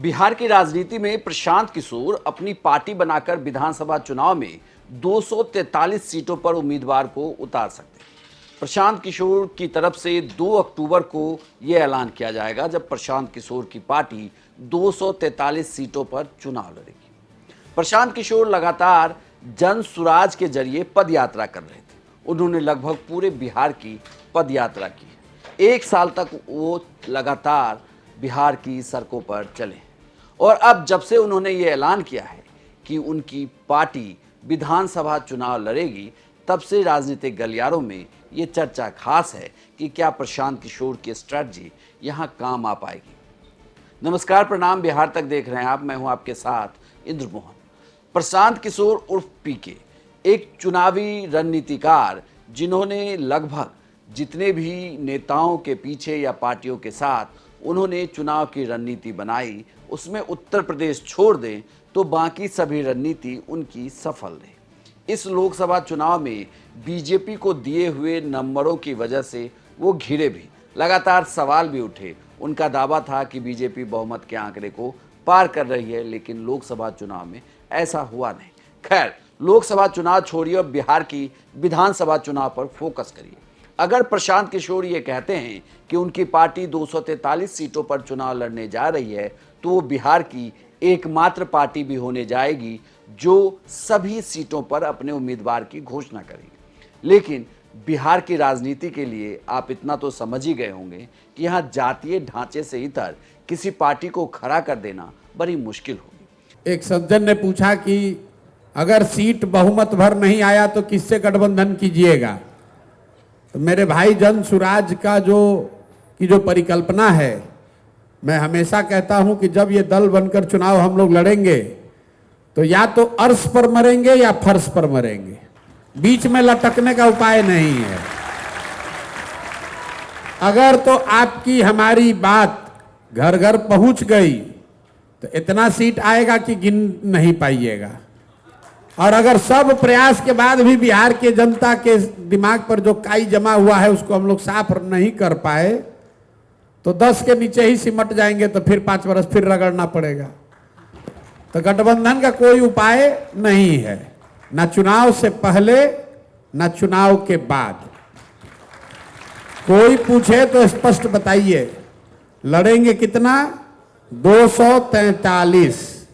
बिहार की राजनीति में प्रशांत किशोर अपनी पार्टी बनाकर विधानसभा चुनाव में 243 सीटों पर उम्मीदवार को उतार सकते हैं। प्रशांत किशोर की तरफ से 2 अक्टूबर को यह ऐलान किया जाएगा जब प्रशांत किशोर की पार्टी 243 सीटों पर चुनाव लड़ेगी। प्रशांत किशोर लगातार जन सुराज के जरिए पद यात्रा कर रहे थे। उन्होंने लगभग पूरे बिहार की पद यात्रा की है। 1 साल तक वो लगातार बिहार की सड़कों पर चले और अब जब से उन्होंने ये ऐलान किया है कि उनकी पार्टी विधानसभा चुनाव लड़ेगी, तब से राजनीतिक गलियारों में ये चर्चा खास है कि क्या प्रशांत किशोर की स्ट्रैटेजी यहाँ काम आ पाएगी। नमस्कार, प्रणाम, बिहार तक देख रहे हैं आप। मैं हूँ आपके साथ इंद्र मोहन। प्रशांत किशोर उर्फ पीके एक चुनावी रणनीतिकार जिन्होंने लगभग जितने भी नेताओं के पीछे या पार्टियों के साथ उन्होंने चुनाव की रणनीति बनाई, उसमें उत्तर प्रदेश छोड़ दें तो बाकी सभी रणनीति उनकी सफल रही। इस लोकसभा चुनाव में बीजेपी को दिए हुए नंबरों की वजह से वो घिरे भी, लगातार सवाल भी उठे। उनका दावा था कि बीजेपी बहुमत के आंकड़े को पार कर रही है, लेकिन लोकसभा चुनाव में ऐसा हुआ नहीं। खैर, लोकसभा चुनाव छोड़िए और बिहार की विधानसभा चुनाव पर फोकस करिए। अगर प्रशांत किशोर ये कहते हैं कि उनकी पार्टी 243 सीटों पर चुनाव लड़ने जा रही है, तो वो बिहार की एकमात्र पार्टी भी होने जाएगी जो सभी सीटों पर अपने उम्मीदवार की घोषणा करेगी। लेकिन बिहार की राजनीति के लिए आप इतना तो समझ ही गए होंगे कि यहाँ जातीय ढांचे से इतर किसी पार्टी को खड़ा कर देना बड़ी मुश्किल होगी। एक सज्जन ने पूछा कि अगर सीट बहुमत भर नहीं आया तो किससे गठबंधन कीजिएगा। तो मेरे भाई जन सुराज का जो परिकल्पना है, मैं हमेशा कहता हूं कि जब ये दल बनकर चुनाव हम लोग लड़ेंगे तो या तो अर्श पर मरेंगे या फर्श पर मरेंगे, बीच में लटकने का उपाय नहीं है। अगर तो आपकी हमारी बात घर घर पहुंच गई तो इतना सीट आएगा कि गिन नहीं पाइएगा, और अगर सब प्रयास के बाद भी बिहार के जनता के दिमाग पर जो काई जमा हुआ है उसको हम लोग साफ नहीं कर पाए तो 10 के नीचे ही सिमट जाएंगे, तो फिर 5 वर्ष फिर रगड़ना पड़ेगा। तो गठबंधन का कोई उपाय नहीं है, ना चुनाव से पहले ना चुनाव के बाद। कोई पूछे तो स्पष्ट बताइए, लड़ेंगे कितना? 243,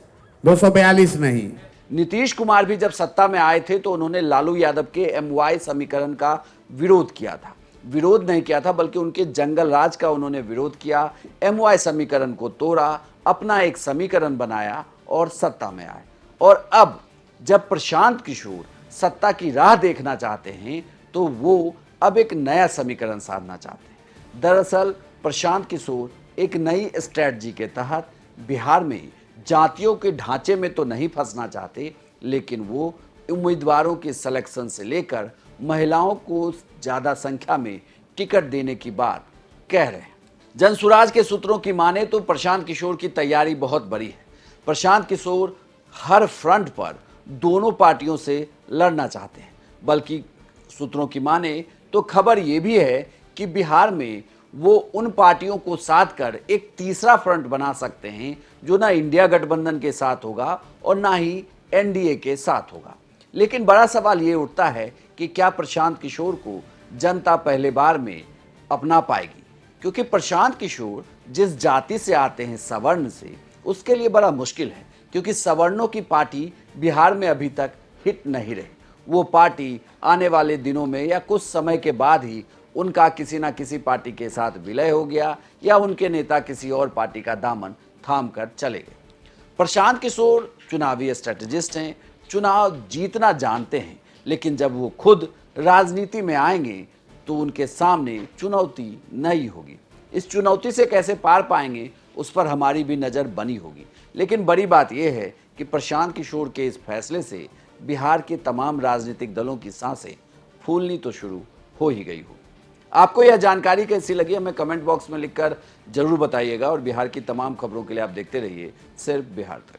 242 नहीं। नीतीश कुमार भी जब सत्ता में आए थे तो उन्होंने लालू यादव के MY समीकरण का विरोध किया था। विरोध नहीं किया था बल्कि उनके जंगल राज का उन्होंने विरोध किया। MY समीकरण को तोड़ा, अपना एक समीकरण बनाया और सत्ता में आए। और अब जब प्रशांत किशोर सत्ता की राह देखना चाहते हैं तो वो अब एक नया समीकरण साधना चाहते हैं। दरअसल प्रशांत किशोर एक नई स्ट्रैटेजी के तहत बिहार में जातियों के ढांचे में तो नहीं फंसना चाहते, लेकिन वो उम्मीदवारों के सिलेक्शन से लेकर महिलाओं को ज़्यादा संख्या में टिकट देने की बात कह रहे हैं। जनसुराज के सूत्रों की माने तो प्रशांत किशोर की तैयारी बहुत बड़ी है। प्रशांत किशोर हर फ्रंट पर दोनों पार्टियों से लड़ना चाहते हैं। बल्कि सूत्रों की माने तो खबर ये भी है कि बिहार में वो उन पार्टियों को साथ कर एक तीसरा फ्रंट बना सकते हैं जो ना इंडिया गठबंधन के साथ होगा और ना ही NDA के साथ होगा। लेकिन बड़ा सवाल ये उठता है कि क्या प्रशांत किशोर को जनता पहले बार में अपना पाएगी, क्योंकि प्रशांत किशोर जिस जाति से आते हैं, सवर्ण से, उसके लिए बड़ा मुश्किल है, क्योंकि सवर्णों की पार्टी बिहार में अभी तक हिट नहीं रही। वो पार्टी आने वाले दिनों में या कुछ समय के बाद ही उनका किसी ना किसी पार्टी के साथ विलय हो गया या उनके नेता किसी और पार्टी का दामन थाम कर चले गए। प्रशांत किशोर चुनावी स्ट्रेटेजिस्ट हैं, चुनाव जीतना जानते हैं, लेकिन जब वो खुद राजनीति में आएंगे तो उनके सामने चुनौती नई होगी। इस चुनौती से कैसे पार पाएंगे उस पर हमारी भी नज़र बनी होगी। लेकिन बड़ी बात यह है कि प्रशांत किशोर के इस फैसले से बिहार के तमाम राजनीतिक दलों की सांसें फूलनी तो शुरू हो ही गई हो। आपको यह जानकारी कैसी लगी हमें कमेंट बॉक्स में लिखकर जरूर बताइएगा और बिहार की तमाम खबरों के लिए आप देखते रहिए सिर्फ बिहार तक।